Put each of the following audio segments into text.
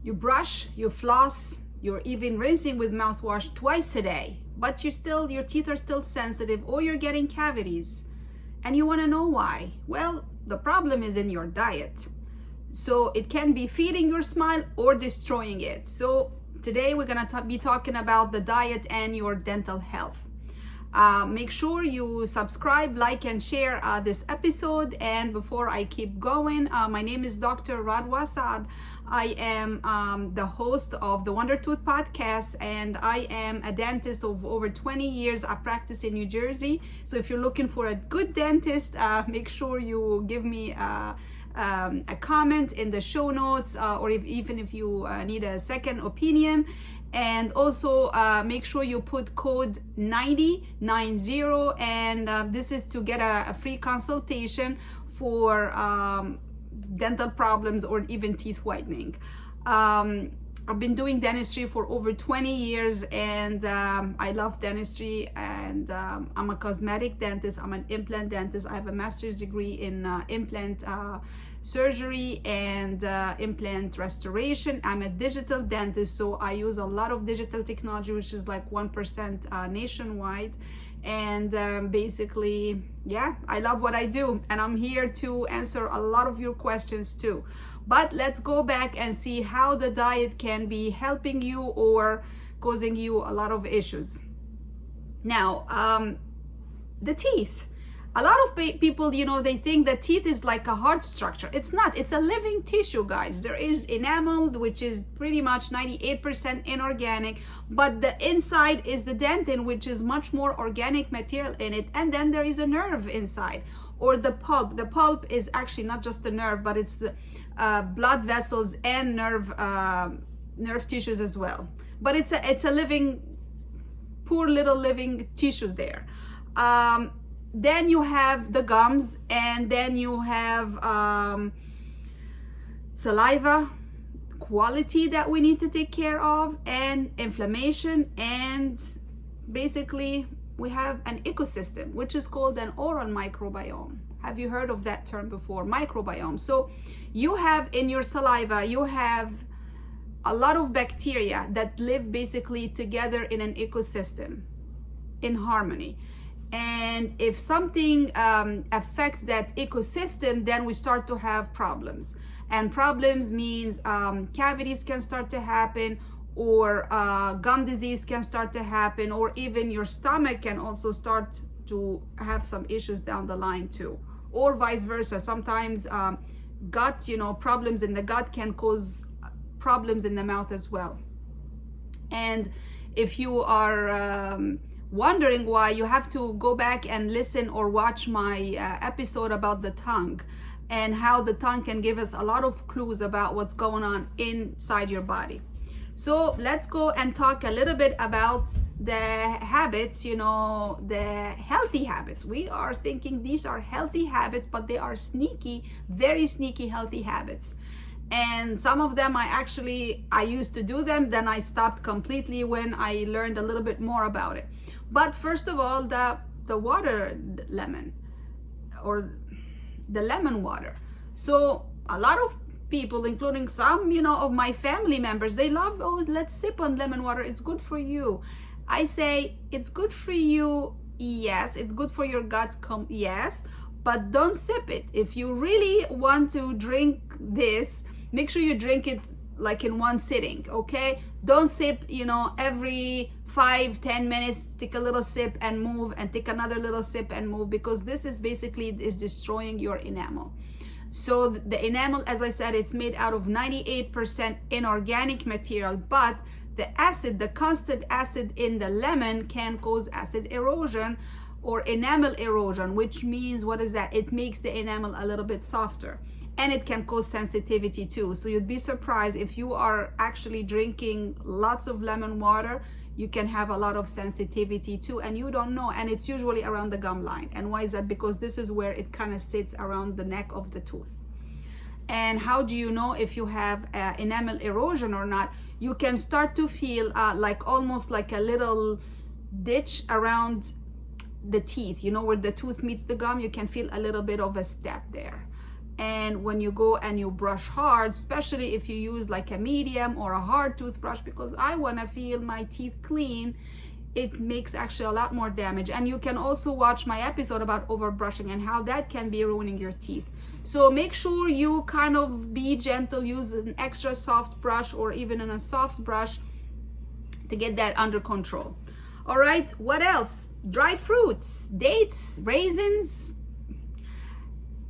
You brush, you floss, you're even rinsing with mouthwash twice a day, but your teeth are still sensitive, or you're getting cavities. And you want to know why? Well, the problem is in your diet. So it can be feeding your smile or destroying it. So today we're going to be talking about the diet and your dental health. Make sure you subscribe, like, and share this episode. And before I keep going, my name is Dr. Radwa Saad. I am the host of the Wonder Tooth podcast, and I am a dentist of over 20 years. I practice in New Jersey. So if you're looking for a good dentist, make sure you give me a comment in the show notes, or even if you need a second opinion. And also make sure you put code 9090, and this is to get a free consultation for dental problems or even teeth whitening. I've been doing dentistry for over 20 years, and I love dentistry, and I'm a cosmetic dentist. I'm an implant dentist. I have a master's degree in implant surgery and implant restoration. I'm a digital dentist, so I use a lot of digital technology, which is like 1% nationwide. And basically, yeah, I love what I do, and I'm here to answer a lot of your questions too. But let's go back and see how the diet can be helping you or causing you a lot of issues. Now, the teeth. A lot of people, they think that teeth is like a hard structure. It's not. It's a living tissue, guys. There is enamel, which is pretty much 98% inorganic, but the inside is the dentin, which is much more organic material in it. And then there is a nerve inside, or the pulp. The pulp is actually not just a nerve, but it's blood vessels and nerve tissues as well. But it's a living, poor little living tissues there. Then you have the gums, and then you have saliva quality that we need to take care of, and inflammation, and basically we have an ecosystem, which is called an oral microbiome. Have you heard of that term before? Microbiome. So you have in your saliva, you have a lot of bacteria that live basically together in an ecosystem in harmony. And if something affects that ecosystem, then we start to have problems. And problems means cavities can start to happen, or gum disease can start to happen, or even your stomach can also start to have some issues down the line too, or vice versa. Sometimes gut, problems in the gut can cause problems in the mouth as well. And if you are wondering why, you have to go back and listen or watch my episode about the tongue, and how the tongue can give us a lot of clues about what's going on inside your body. So let's go and talk a little bit about the habits, the healthy habits. We are thinking these are healthy habits, but they are sneaky, very sneaky healthy habits. And some of them I used to do them, then I stopped completely when I learned a little bit more about it. But first of all, the water lemon, or the lemon water. So a lot of people, including some, of my family members, they love, let's sip on lemon water. It's good for you. I say it's good for you. Yes, it's good for your guts. Yes, but don't sip it. If you really want to drink this, make sure you drink it like in one sitting, okay? Don't sip, every 5-10 minutes. Take a little sip and move, and take another little sip and move, because this is destroying your enamel. So the enamel, as I said, it's made out of 98% inorganic material, but the constant acid in the lemon can cause acid erosion or enamel erosion, which means, what is that? It makes the enamel a little bit softer. And it can cause sensitivity too. So you'd be surprised if you are actually drinking lots of lemon water, you can have a lot of sensitivity too, and you don't know. And it's usually around the gum line. And why is that? Because this is where it kind of sits around the neck of the tooth. And how do you know if you have enamel erosion or not? You can start to feel almost like a little ditch around the teeth, where the tooth meets the gum. You can feel a little bit of a step there. And when you go and you brush hard, especially if you use like a medium or a hard toothbrush, because I want to feel my teeth clean, it makes actually a lot more damage. And you can also watch my episode about overbrushing and how that can be ruining your teeth. So make sure you kind of be gentle, use an extra soft brush or even a soft brush to get that under control. All right, what else? Dry fruits, dates, raisins.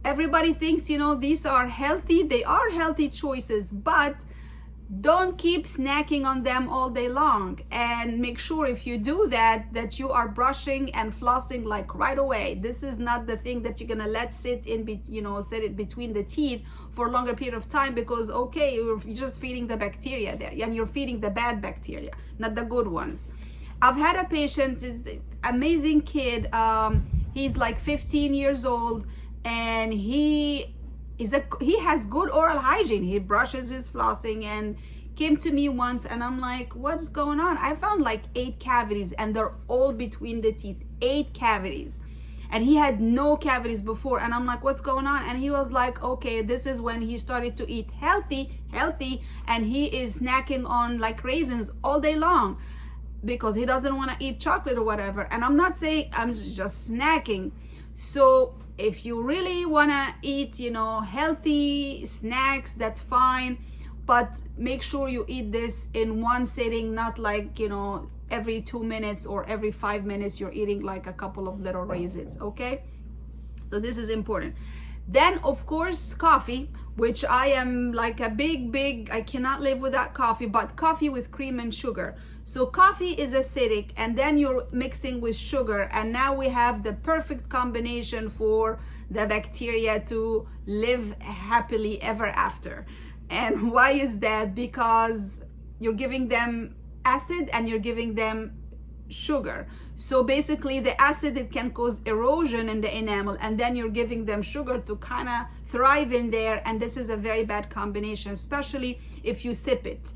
Everybody thinks, you know, these are healthy. They are healthy choices, but don't keep snacking on them all day long. And make sure if you do that, that you are brushing and flossing like right away. This is not the thing that you're gonna let sit in, sit it between the teeth for a longer period of time, because okay, you're just feeding the bacteria there, and you're feeding the bad bacteria, not the good ones. I've had a patient, is amazing kid. He's like 15 years old, and he has good oral hygiene. He brushes his flossing, and came to me once, and I'm like, what's going on? I found like 8 cavities, and they're all between the teeth. 8 cavities, and he had no cavities before. And I'm like, what's going on? And he was like, okay, this is when he started to eat healthy, and he is snacking on like raisins all day long because he doesn't want to eat chocolate or whatever. And I'm not saying, I'm just snacking. So if you really want to eat, healthy snacks, that's fine, but make sure you eat this in one sitting, not like, every 2 minutes or every 5 minutes you're eating like a couple of little raisins. Okay, so this is important. Then of course coffee, which I am like a big, I cannot live without coffee, but coffee with cream and sugar. So coffee is acidic, and then you're mixing with sugar, and now we have the perfect combination for the bacteria to live happily ever after. And why is that? Because you're giving them acid and you're giving them sugar. So basically the acid, it can cause erosion in the enamel, and then you're giving them sugar to kind of thrive in there, and this is a very bad combination, especially if you sip it.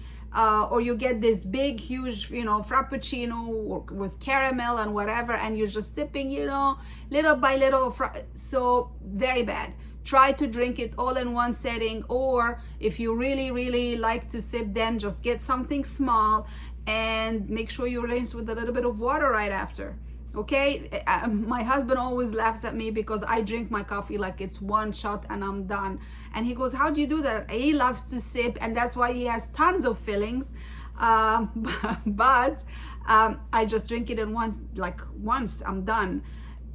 Or you get this big huge frappuccino with caramel and whatever, and you're just sipping little by little. So very bad. Try to drink it all in one setting, or if you really like to sip, then just get something small and make sure you rinse with a little bit of water right after. Okay, my husband always laughs at me because I drink my coffee like it's one shot and I'm done. And he goes, how do you do that? He loves to sip, and that's why he has tons of fillings. But I just drink it in once I'm done.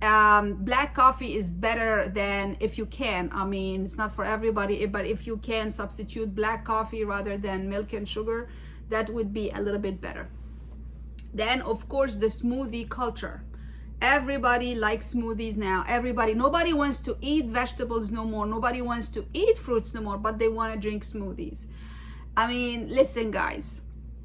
Black coffee is better than, if you can, I mean, it's not for everybody, but if you can substitute black coffee rather than milk and sugar, that would be a little bit better. Then of course the smoothie culture. Everybody likes smoothies now. Nobody wants to eat vegetables no more. Nobody wants to eat fruits no more, but they want to drink smoothies. I mean, listen guys,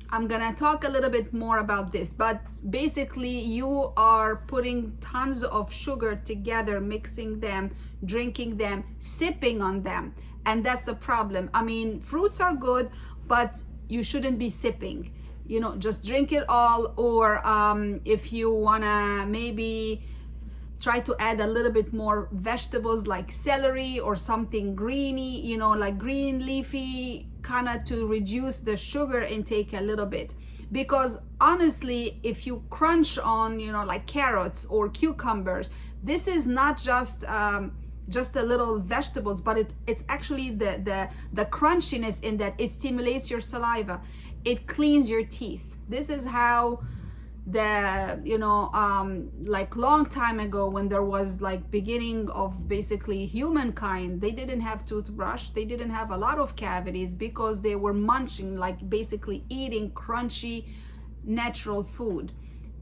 I'm gonna talk a little bit more about this, but basically you are putting tons of sugar together, mixing them, drinking them, sipping on them, and that's the problem. I mean, fruits are good, but you shouldn't be sipping. Just drink it all, or if you wanna maybe try to add a little bit more vegetables like celery or something greeny, like green leafy, kind of to reduce the sugar intake a little bit. Because honestly, if you crunch on, like carrots or cucumbers, this is not just a little vegetables, but it's actually the crunchiness in that it stimulates your saliva. It cleans your teeth. This is how like long time ago, when there was like beginning of basically humankind, they didn't have toothbrush, they didn't have a lot of cavities, because they were munching, like basically eating crunchy natural food.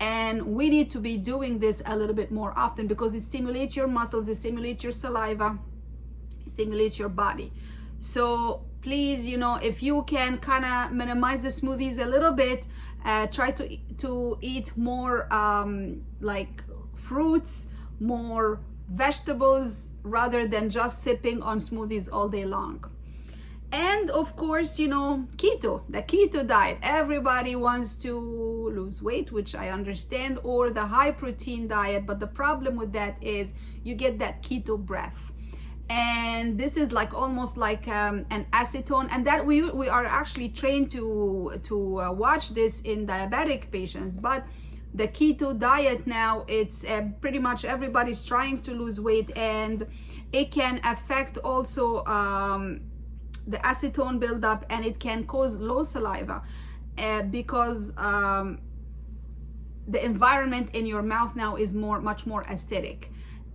And we need to be doing this a little bit more often, because it stimulates your muscles, it stimulates your saliva, it stimulates your body. So please, if you can kind of minimize the smoothies a little bit, try to eat more like fruits, more vegetables, rather than just sipping on smoothies all day long. And of course, keto, the keto diet. Everybody wants to lose weight, which I understand, or the high protein diet, but the problem with that is you get that keto breath. and this is like almost like an acetone, and that we are actually trained to watch this in diabetic patients. But the keto diet now, it's pretty much everybody's trying to lose weight, and it can affect also the acetone buildup, and it can cause low saliva because the environment in your mouth now is much more acidic.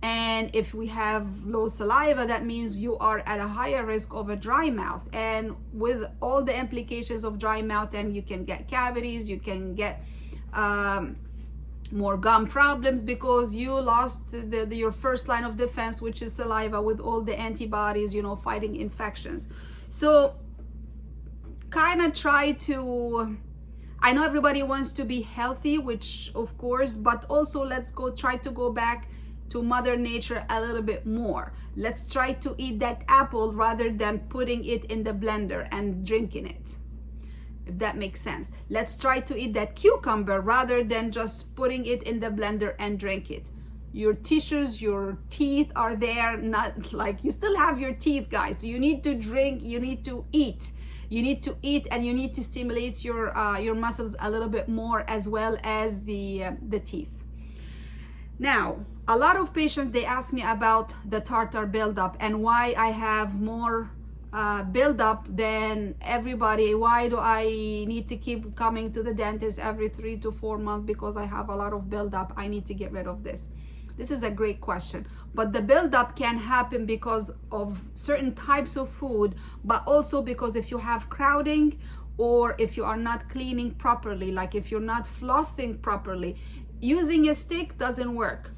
And if we have low saliva, that means you are at a higher risk of a dry mouth, and with all the implications of dry mouth, and you can get cavities, you can get more gum problems because you lost your first line of defense, which is saliva, with all the antibodies, you know, fighting infections. So kind of try to, I know everybody wants to be healthy, which of course, but also let's try to go back to Mother Nature a little bit more. Let's try to eat that apple rather than putting it in the blender and drinking it, if that makes sense. Let's try to eat that cucumber rather than just putting it in the blender and drink it. Your tissues, your teeth are there, not like, you still have your teeth, guys. So you need to drink, you need to eat. You need to eat, and you need to stimulate your muscles a little bit more, as well as the teeth. Now, a lot of patients, they ask me about the tartar buildup and why I have more buildup than everybody. Why do I need to keep coming to the dentist every 3 to 4 months because I have a lot of buildup? I need to get rid of this. This is a great question, but the buildup can happen because of certain types of food, but also because if you have crowding, or if you are not cleaning properly, like if you're not flossing properly. Using a stick doesn't work.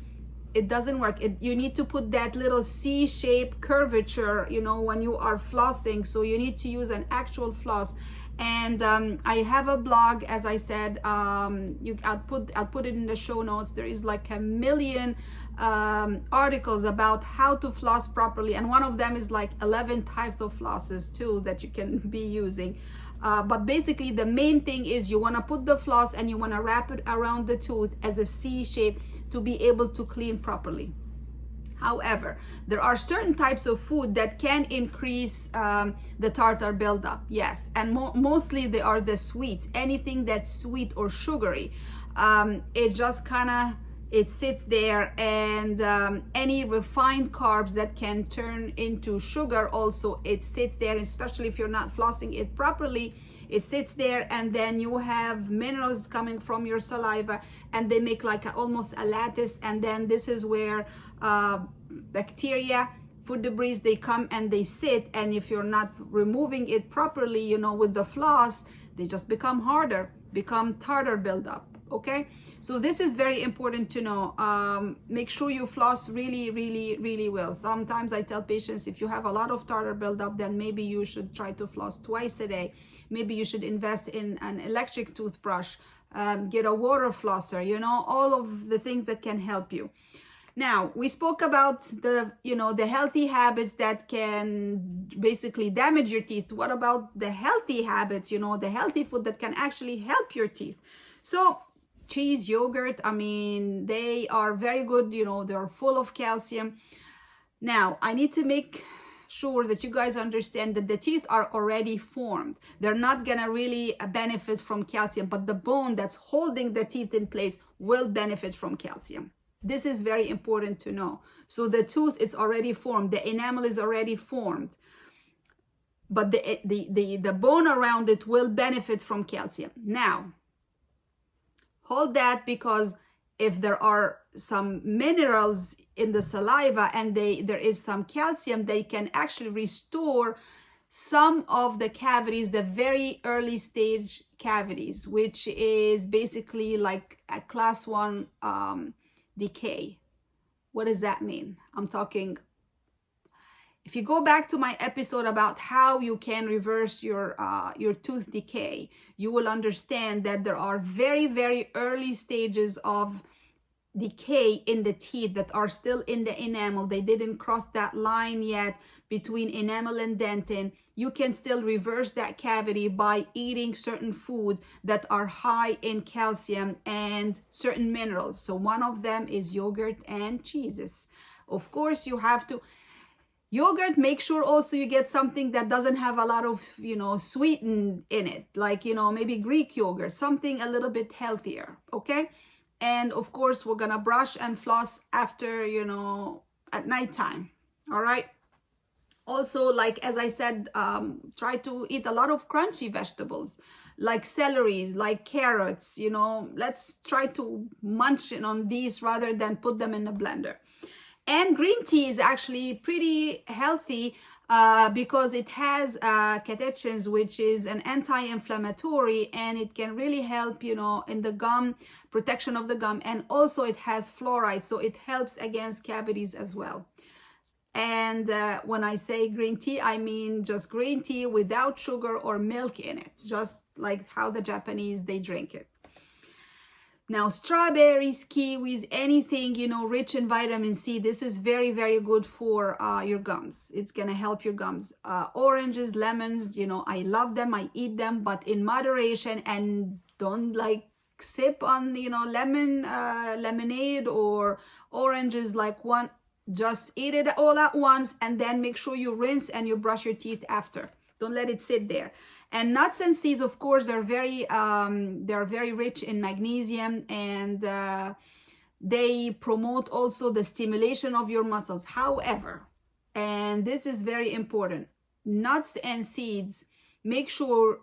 It doesn't work. You need to put that little C-shaped curvature, you know, when you are flossing. So you need to use an actual floss. And I have a blog, as I said. I'll put it in the show notes. There is like 1 million articles about how to floss properly, and one of them is like 11 types of flosses too that you can be using. But basically the main thing is you want to put the floss and you want to wrap it around the tooth as a C shape to be able to clean properly. However, there are certain types of food that can increase the tartar buildup, yes, and mostly they are the sweets. Anything that's sweet or sugary, it just kind of, it sits there, and any refined carbs that can turn into sugar also, it sits there, especially if you're not flossing it properly. It sits there, and then you have minerals coming from your saliva, and they make like almost a lattice, and then this is where bacteria, food debris, they come and they sit, and if you're not removing it properly, you know, with the floss, they just become harder, become tartar buildup. Okay, so this is very important to know. Make sure you floss really well. Sometimes I tell patients, if you have a lot of tartar buildup, then maybe you should try to floss twice a day. Maybe you should invest in an electric toothbrush, get a water flosser, you know, all of the things that can help you. Now, we spoke about the healthy habits that can basically damage your teeth. What about the healthy habits, the healthy food that can actually help your teeth? So cheese, yogurt, I mean, they are very good, they're full of calcium. Now, I need to make sure that you guys understand that the teeth are already formed. They're not gonna really benefit from calcium, but the bone that's holding the teeth in place will benefit from calcium. This is very important to know. So the tooth is already formed, the enamel is already formed, but the bone around it will benefit from calcium. Now, hold that, because if there are some minerals in the saliva and there is some calcium, they can actually restore some of the cavities, the very early stage cavities, which is basically like a class 1 decay. What does that mean? I'm talking, if you go back to my episode about how you can reverse your tooth decay, you will understand that there are very, very early stages of decay in the teeth that are still in the enamel. They didn't cross that line yet between enamel and dentin. You can still reverse that cavity by eating certain foods that are high in calcium and certain minerals. So one of them is yogurt and cheeses. Of course, you have to, Yogurt, make sure also you get something that doesn't have a lot of, sweeten in it, like, maybe Greek yogurt, something a little bit healthier, okay? And of course, we're gonna brush and floss after, at nighttime, all right? Also, like as I said, try to eat a lot of crunchy vegetables, like celeries, like carrots, let's try to munch on these rather than put them in a blender. And green tea is actually pretty healthy because it has catechins, which is an anti-inflammatory, and it can really help, in the gum, protection of the gum. And also it has fluoride, so it helps against cavities as well. And when I say green tea, I mean just green tea without sugar or milk in it, just like how the Japanese, they drink it. Now, strawberries, kiwis, anything, rich in vitamin C, this is very, very good for your gums. It's going to help your gums. Oranges, lemons, I love them, I eat them, but in moderation, and don't like sip on, lemonade or oranges like one. Just eat it all at once, and then make sure you rinse and you brush your teeth after. Don't let it sit there. And nuts and seeds, of course, they're very rich in magnesium, and they promote also the stimulation of your muscles. However, and this is very important, nuts and seeds, make sure,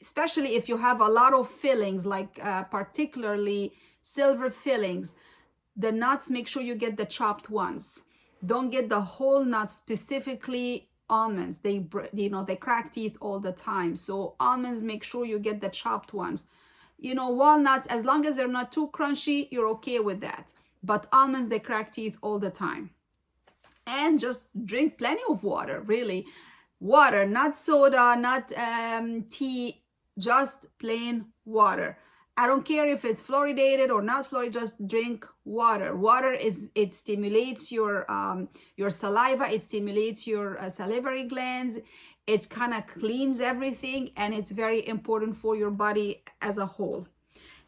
especially if you have a lot of fillings, like particularly silver fillings, the nuts, make sure you get the chopped ones. Don't get the whole nuts, specifically almonds. They crack teeth all the time. So almonds, make sure you get the chopped ones. Walnuts, as long as they're not too crunchy, you're okay with that. But almonds, they crack teeth all the time. And just drink plenty of water, really. Water, not soda, not tea, just plain water. I don't care if it's fluoridated or not fluoridated, just drink water. Water it stimulates your saliva, it stimulates your salivary glands, it kind of cleans everything, and it's very important for your body as a whole.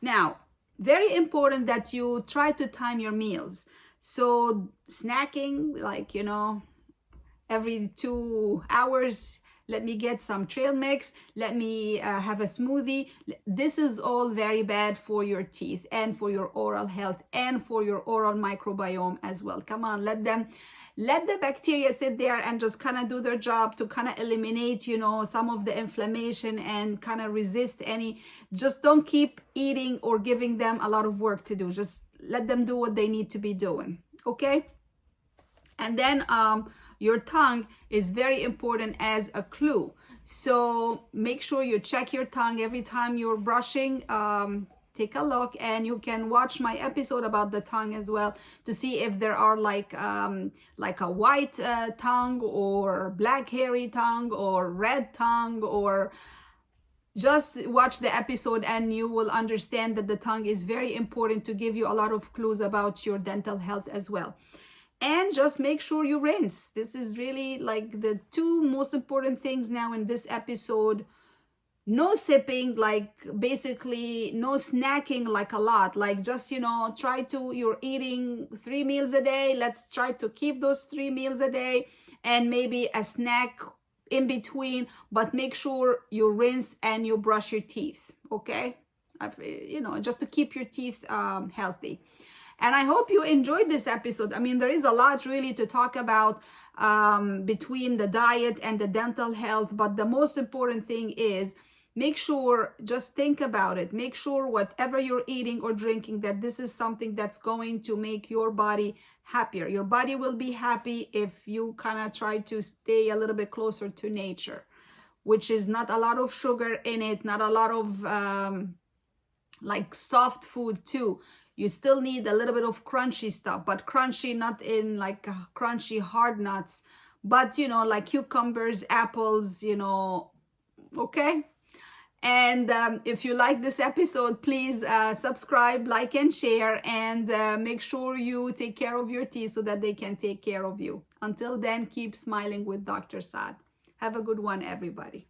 Now, very important that you try to time your meals. So snacking, like, every 2 hours, let me get some trail mix, let me have a smoothie. This is all very bad for your teeth and for your oral health and for your oral microbiome as well. Come on, let the bacteria sit there and just kind of do their job to kind of eliminate, some of the inflammation and kind of resist any. Just don't keep eating or giving them a lot of work to do. Just let them do what they need to be doing, okay? And then your tongue is very important as a clue. So make sure you check your tongue every time you're brushing. Take a look, and you can watch my episode about the tongue as well to see if there are like a white tongue or black hairy tongue or red tongue, or just watch the episode and you will understand that the tongue is very important to give you a lot of clues about your dental health as well. And just make sure you rinse. This is really like the two most important things now in this episode. No sipping, like basically no snacking like a lot. Like just, you're eating 3 meals a day. Let's try to keep those 3 meals a day and maybe a snack in between, but make sure you rinse and you brush your teeth, okay? Just to keep your teeth healthy. And I hope you enjoyed this episode. I mean, there is a lot really to talk about between the diet and the dental health. But the most important thing is make sure, just think about it. Make sure whatever you're eating or drinking, that this is something that's going to make your body happier. Your body will be happy if you kind of try to stay a little bit closer to nature, which is not a lot of sugar in it, not a lot of like soft food too. You still need a little bit of crunchy stuff, but crunchy, not in like crunchy hard nuts, but like cucumbers, apples, okay? And if you like this episode, please subscribe, like, and share, and make sure you take care of your teeth so that they can take care of you. Until then, keep smiling with Dr. Saad. Have a good one, everybody.